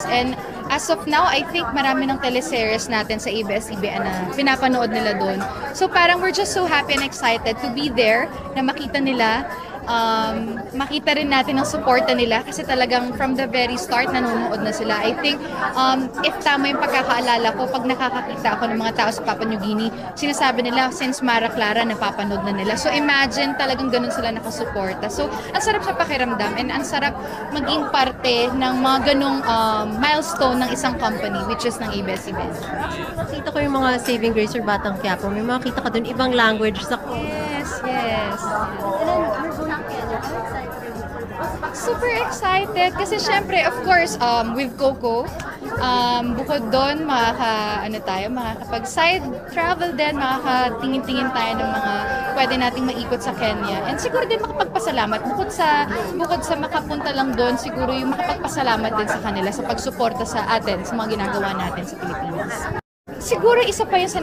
And as of now, I think marami ng teleseries natin sa ABS-CBN na pinapanood nila doon. So parang we're just so happy and excited to be there, na makita nila, makita rin natin ang suporta nila kasi talagang from the very start nanonood na sila. I think if tama yung pagkakaalala ko, pag nakakakita ako ng mga tao sa Papua New Guinea, sinasabi nila since Mara Clara napapanood na nila. So imagine talagang ganun sila nakasuporta. So ang sarap sa pakiramdam and ang sarap maging parte ng mga ganung milestone ng isang company which is ng ABS-CBN. Nakita ko yung mga Saving Grace or Batang Quiapo. May makita ka dun ibang language sa Yes. Super excited kasi syempre of course with Coco bukod doon makakapag side travel din, makakatingin-tingin tayo ng mga pwede nating maikot sa Kenya, and siguro din makapagpasalamat bukod sa makapunta lang doon, siguro yung makapagpasalamat din sa kanila sa pagsuporta sa atin sa mga ginagawa natin sa Pilipinas. Siguro isa pa yun sa